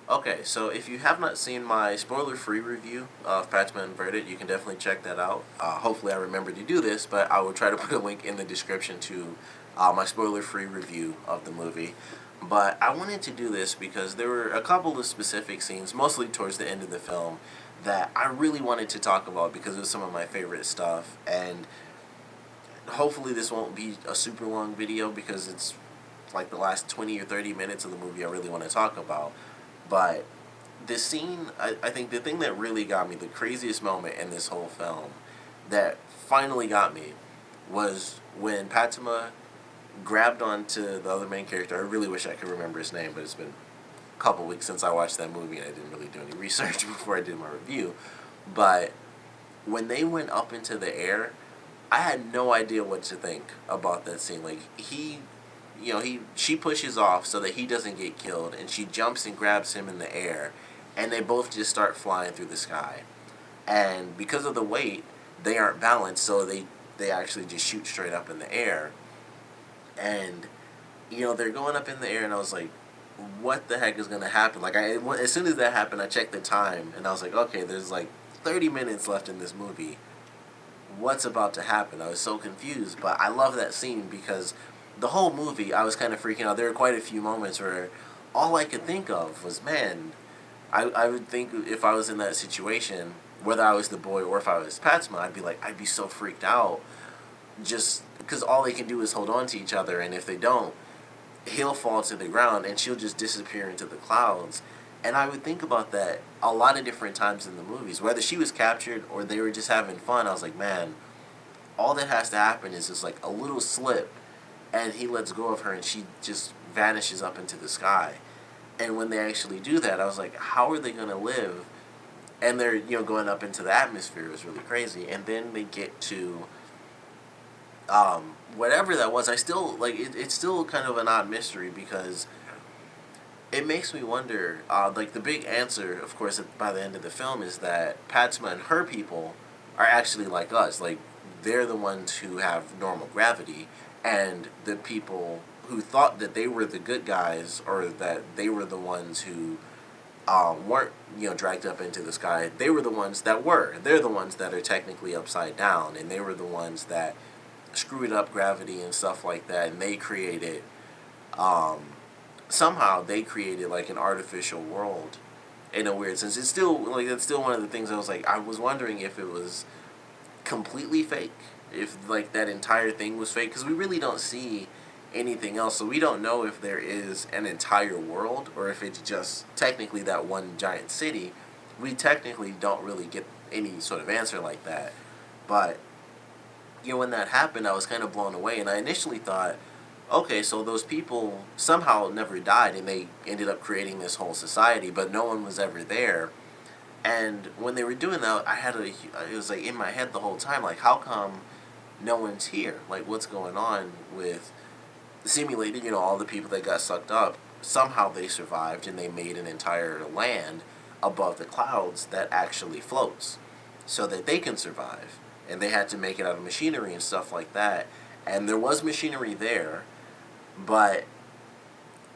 Okay, so if you have not seen my spoiler-free review of Patema Inverted, you can definitely check that out. Hopefully I remember to do this, but I will try to put a link in the description to my spoiler-free review of the movie. But I wanted to do this because there were a couple of specific scenes, mostly towards the end of the film, that I really wanted to talk about because it was some of my favorite stuff. And hopefully this won't be a super long video because it's like the last 20 or 30 minutes of the movie I really want to talk about. But this scene, I think the thing that really got me, the craziest moment in this whole film that finally got me, was when Patema grabbed onto the other main character. I really wish I could remember his name, but it's been a couple weeks since I watched that movie and I didn't really do any research before I did my review. But when they went up into the air, I had no idea what to think about that scene. Like, she pushes off so that he doesn't get killed, and she jumps and grabs him in the air, and they both just start flying through the sky. And because of the weight, they aren't balanced, so they actually just shoot straight up in the air. And they're going up in the air, and I was like, what the heck is going to happen? Like, as soon as that happened, I checked the time, and I was like, okay, there's like 30 minutes left in this movie. What's about to happen? I was so confused, but I love that scene because the whole movie I was kind of freaking out. There were quite a few moments where all I could think of was, man, I would think if I was in that situation, whether I was the boy or if I was Patema, I'd be so freaked out just because all they can do is hold on to each other, and if they don't, he'll fall to the ground and she'll just disappear into the clouds. And I would think about that a lot of different times in the movies, whether she was captured or they were just having fun. I was like, man, all that has to happen is just like a little slip, and he lets go of her, and she just vanishes up into the sky. And when they actually do that, I was like, how are they going to live? And they're going up into the atmosphere. It was really crazy. And then they get to whatever that was. I still like it's still kind of an odd mystery because it makes me wonder. Like, the big answer, of course, by the end of the film, is that Patema and her people are actually like us. Like, they're the ones who have normal gravity, and the people who thought that they were the good guys, or that they were the ones who weren't dragged up into the sky, they were the ones that were. They're the ones that are technically upside down, and they were the ones that screwed up gravity and stuff like that, and they created somehow they created like an artificial world in a weird sense. It's still like that's still one of the things I was wondering if it was completely fake, if like that entire thing was fake, because we really don't see anything else, so we don't know if there is an entire world or if it's just technically that one giant city. We technically don't really get any sort of answer like that. But when that happened, I was kind of blown away, and I initially thought, okay, so those people somehow never died, and they ended up creating this whole society, but no one was ever there. And when they were doing that, it was like in my head the whole time, like, how come no one's here? Like, what's going on with simulated, all the people that got sucked up? Somehow they survived, and they made an entire land above the clouds that actually floats so that they can survive. And they had to make it out of machinery and stuff like that. And there was machinery there, but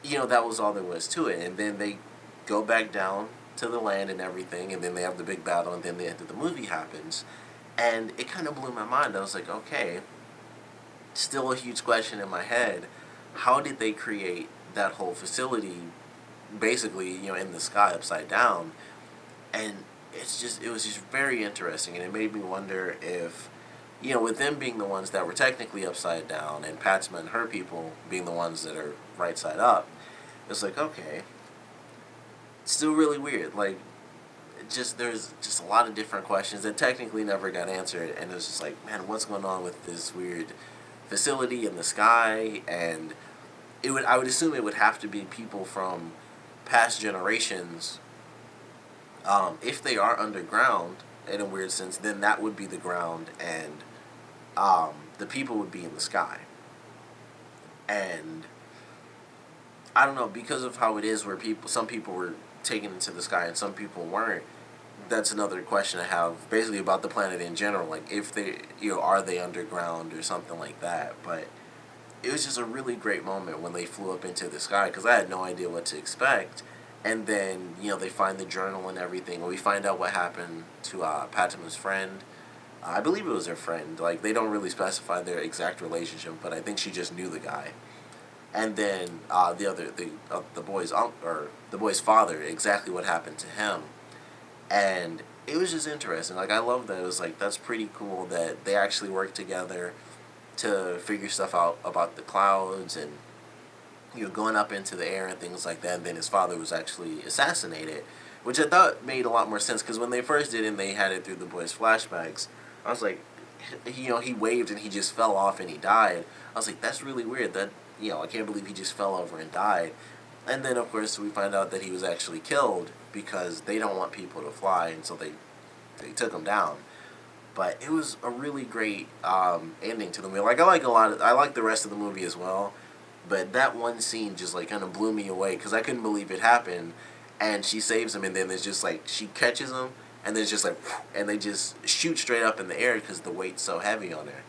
that was all there was to it. And then they go back down to the land and everything, and then they have the big battle, and then the end of the movie happens. And it kind of blew my mind. I was like, okay, still a huge question in my head. How did they create that whole facility basically, in the sky upside down? And it was just very interesting, and it made me wonder if, with them being the ones that were technically upside down, and Patema and her people being the ones that are right side up, it's like, okay, it's still really weird. Like, there's just a lot of different questions that technically never got answered, and it was just like, man, what's going on with this weird facility in the sky? And I would assume it would have to be people from past generations. If they are underground in a weird sense, then that would be the ground, and the people would be in the sky. And I don't know, because of how it is where some people were taken into the sky and some people weren't. That's another question I have, basically about the planet in general. Like, if they, are they underground or something like that? But it was just a really great moment when they flew up into the sky, because I had no idea what to expect. And then, they find the journal and everything. We find out what happened to Patima's friend. I believe it was her friend. Like, they don't really specify their exact relationship, but I think she just knew the guy. And then the boy's or the boy's father, exactly what happened to him. And it was just interesting. Like, I love that. It was like, that's pretty cool that they actually worked together to figure stuff out about the clouds and going up into the air and things like that. And then his father was actually assassinated, which I thought made a lot more sense because when they first did it and they had it through the boy's flashbacks, I was like, he waved and he just fell off and he died. I was like, that's really weird. That I can't believe he just fell over and died. And then of course we find out that he was actually killed because they don't want people to fly, and so they took him down. But it was a really great ending to the movie. Like, I like the rest of the movie as well, but that one scene just like kind of blew me away because I couldn't believe it happened. And she saves him, and then there's just like she catches him, and then it's just like, and they just shoot straight up in the air because the weight's so heavy on her.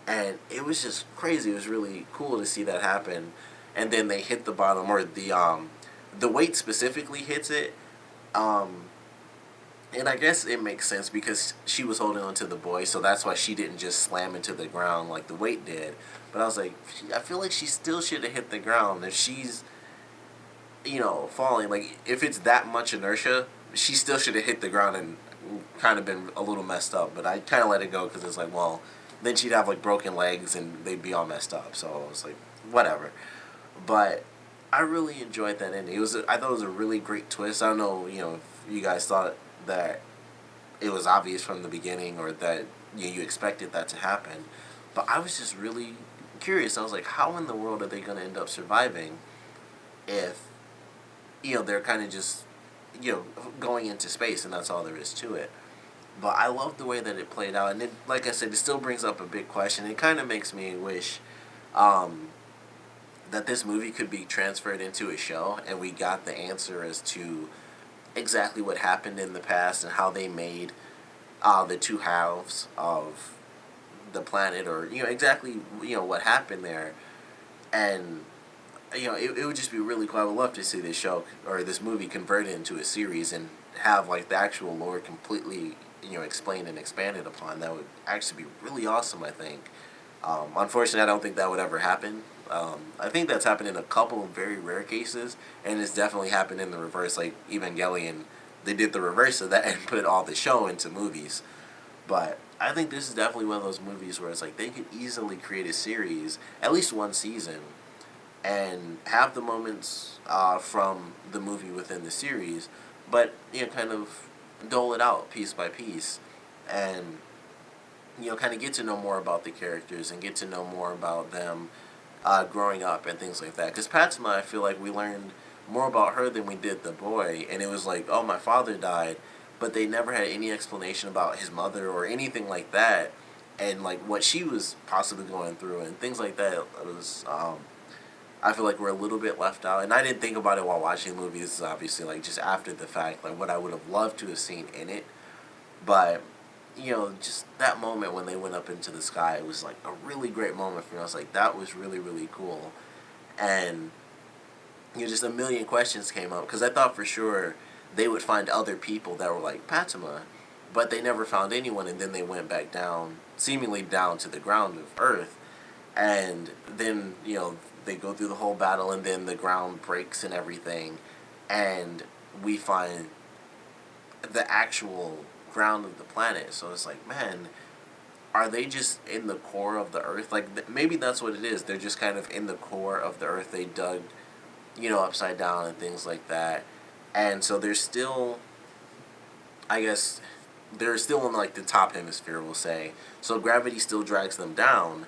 And it was just crazy. It was really cool to see that happen. And then they hit the bottom, or the weight specifically hits it. Um, and I guess it makes sense because she was holding on to the boy, so that's why she didn't just slam into the ground like the weight did. But I was like, I feel like she still should have hit the ground. If she's, falling, like, if it's that much inertia, she still should have hit the ground and kind of been a little messed up. But I kind of let it go because it's like, well, then she'd have, like, broken legs and they'd be all messed up. So I was like, whatever. But I really enjoyed that ending. I thought it was a really great twist. I don't know, if you guys thought that it was obvious from the beginning or that you expected that to happen. But I was just really curious. I was like, how in the world are they going to end up surviving if, they're kind of just, going into space and that's all there is to it. But I love the way that it played out. And it, like I said, it still brings up a big question. It kind of makes me wish um, that this movie could be transferred into a show and we got the answer as to exactly what happened in the past and how they made the two halves of the planet, or exactly what happened there. And it would just be really cool. I would love to see this show or this movie converted into a series and have like the actual lore completely explained and expanded upon. That would actually be really awesome, I think. Unfortunately, I don't think that would ever happen. I think that's happened in a couple of very rare cases, and it's definitely happened in the reverse. Like Evangelion, they did the reverse of that and put all the show into movies. But I think this is definitely one of those movies where it's like they could easily create a series, at least one season, and have the moments from the movie within the series, but kind of dole it out piece by piece, and kind of get to know more about the characters and get to know more about them growing up and things like that. Because Patema, I feel like we learned more about her than we did the boy, and it was like, oh, my father died, but they never had any explanation about his mother or anything like that, and like what she was possibly going through and things like that. It was I feel like we're a little bit left out, and I didn't think about it while watching the movie. This is obviously like just after the fact, like what I would have loved to have seen in it, but just that moment when they went up into the sky, it was like a really great moment for me. I was like, that was really, really cool. And, just a million questions came up because I thought for sure they would find other people that were like Patema, but they never found anyone, and then they went back down, seemingly down to the ground of Earth. And then, they go through the whole battle, and then the ground breaks and everything, and we find the actual ground of the planet. So it's like, man, are they just in the core of the earth? Like maybe that's what it is. They're just kind of in the core of the earth. They dug, upside down and things like that. And so they're still, I guess, they're still in like the top hemisphere, we'll say. So gravity still drags them down.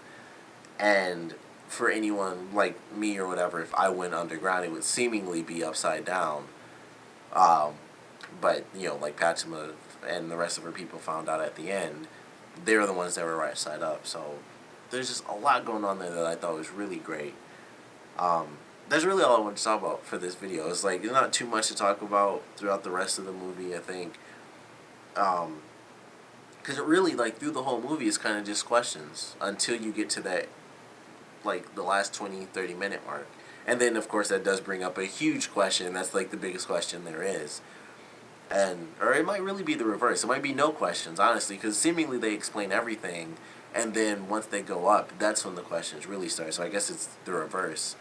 And for anyone like me or whatever, if I went underground, it would seemingly be upside down. Um, but like Patema and the rest of her people found out at the end, they were the ones that were right side up. So there's just a lot going on there that I thought was really great. That's really all I want to talk about for this video. It's like there's not too much to talk about throughout the rest of the movie, I think, because it really, like, through the whole movie is kind of just questions until you get to that, like, the last 20-30 minute mark. And then, of course, that does bring up a huge question. That's like the biggest question there is. And or it might really be the reverse. It might be no questions, honestly, because seemingly they explain everything, and then once they go up, that's when the questions really start. So I guess it's the reverse.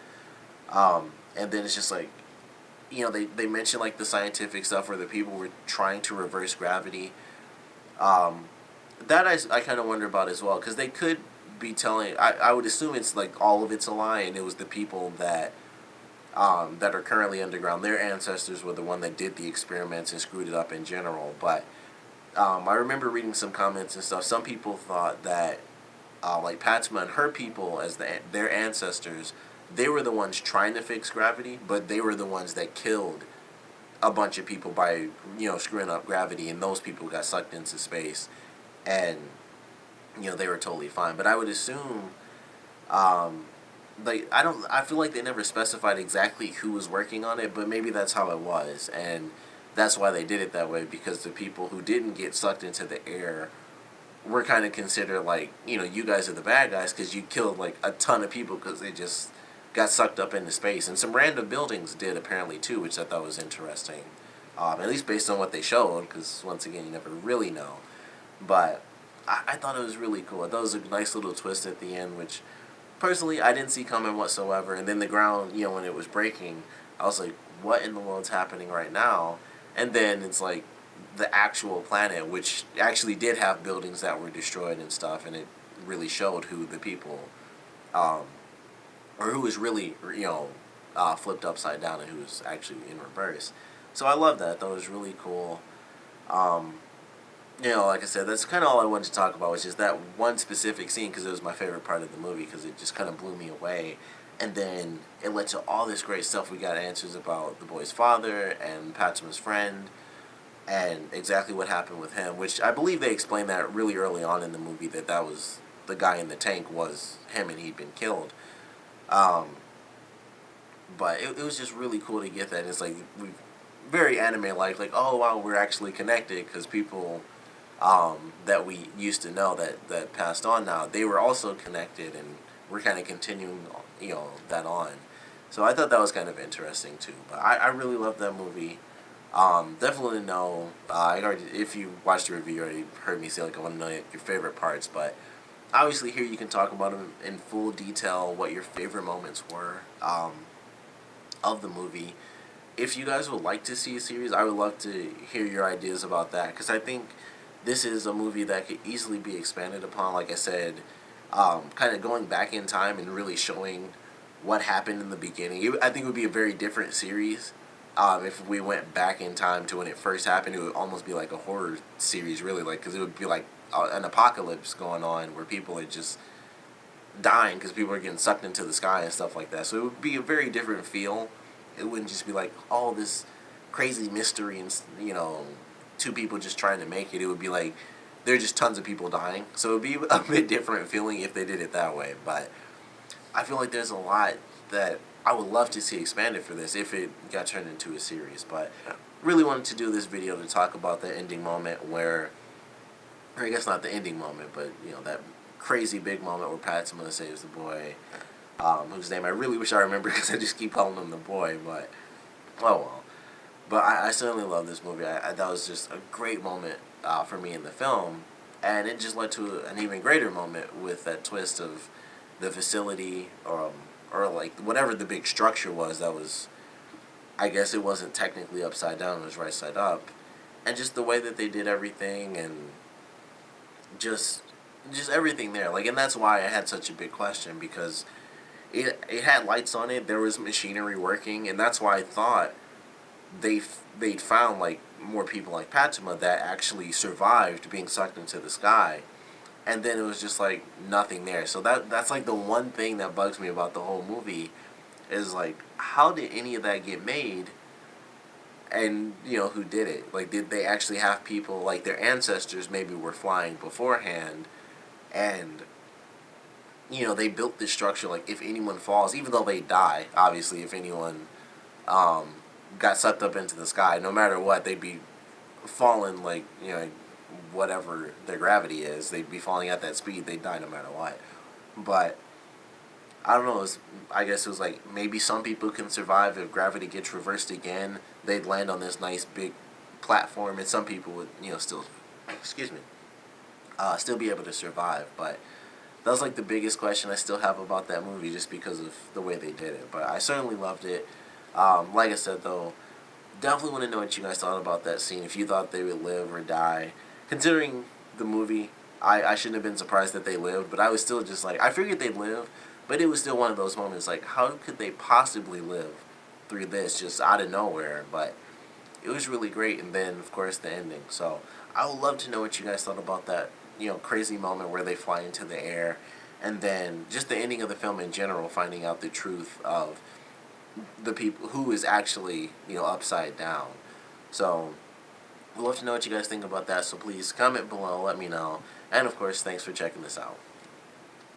And then it's just like, they mention like the scientific stuff where the people were trying to reverse gravity. Um, that I kind of wonder about as well, because they could be telling. I would assume it's like all of it's a lie, and it was the people that are currently underground. Their ancestors were the one that did the experiments and screwed it up in general. But I remember reading some comments and stuff. Some people thought that like Patema and her people, as their ancestors, they were the ones trying to fix gravity, but they were the ones that killed a bunch of people by screwing up gravity, and those people got sucked into space, and they were totally fine. But I would assume, like I feel like they never specified exactly who was working on it, but maybe that's how it was, and that's why they did it that way, because the people who didn't get sucked into the air were kind of considered like, you guys are the bad guys because you killed like a ton of people because they just got sucked up into space. And some random buildings did apparently too, which I thought was interesting, at least based on what they showed, because once again, you never really know. But I thought it was really cool. I thought it was a nice little twist at the end, which personally I didn't see coming whatsoever. And then the ground, when it was breaking, I was like, what in the world's happening right now? And then it's like the actual planet, which actually did have buildings that were destroyed and stuff, and it really showed who the people, um, or who was really, flipped upside down and who was actually in reverse. So I love that. I thought it was really cool. Um, like I said, that's kind of all I wanted to talk about, was just that one specific scene, because it was my favorite part of the movie, because it just kind of blew me away. And then it led to all this great stuff. We got answers about the boy's father and Patema's friend, and exactly what happened with him, which I believe they explained that really early on in the movie, that was the guy in the tank was him and he'd been killed. Um, but it was just really cool to get that. It's like very anime-like, like, oh wow, we're actually connected, because people that we used to know that passed on now, they were also connected, and we're kind of continuing, that on. So I thought that was kind of interesting too. But I really loved that movie. Definitely know. If you watched the review, you already heard me say like I want to know your favorite parts. But obviously here you can talk about them in full detail, what your favorite moments were of the movie. If you guys would like to see a series, I would love to hear your ideas about that, because I think this is a movie that could easily be expanded upon. Like I said, kind of going back in time and really showing what happened in the beginning. I think it would be a very different series. If we went back in time to when it first happened, it would almost be like a horror series, really, like, because it would be like an apocalypse going on where people are just dying because people are getting sucked into the sky and stuff like that. So it would be a very different feel. It wouldn't just be like all this crazy mystery and two people just trying to make it. It would be like there are just tons of people dying. So it would be a bit different feeling if they did it that way. But I feel like there's a lot that I would love to see expanded for this if it got turned into a series. But really wanted to do this video to talk about the ending moment where, or I guess not the ending moment, but that crazy big moment where Patema saves the boy, whose name I really wish I remember because I just keep calling him the boy. But oh well. But I certainly love this movie. That was just a great moment for me in the film, and it just led to an even greater moment with that twist of the facility, or like whatever the big structure was that was, I guess it wasn't technically upside down, it was right side up, and just the way that they did everything, and just everything there, like, and that's why I had such a big question, because it had lights on it, there was machinery working, and that's why I thought they'd found like more people like Patema that actually survived being sucked into the sky. And then it was just like nothing there. So that's like the one thing that bugs me about the whole movie, is like, how did any of that get made? And who did it? Like, did they actually have people, like their ancestors maybe were flying beforehand, and they built this structure, like if anyone falls, even though they die, obviously if anyone got sucked up into the sky, no matter what, they'd be falling, like, whatever their gravity is, they'd be falling at that speed, they'd die no matter what. But I don't know. I guess it was like maybe some people can survive if gravity gets reversed again. They'd land on this nice big platform, and some people would, still, excuse me, still be able to survive. But that was like the biggest question I still have about that movie, just because of the way they did it. But I certainly loved it. Like I said, though, definitely want to know what you guys thought about that scene. If you thought they would live or die, considering the movie, I shouldn't have been surprised that they lived. But I was still just like, I figured they'd live, but it was still one of those moments like, how could they possibly live through this just out of nowhere? But it was really great, and then of course the ending. So I would love to know what you guys thought about that, crazy moment where they fly into the air, and then just the ending of the film in general, finding out the truth of the people who is actually, upside down. So we'd love to know what you guys think about that. So please comment below, let me know, and of course, thanks for checking this out.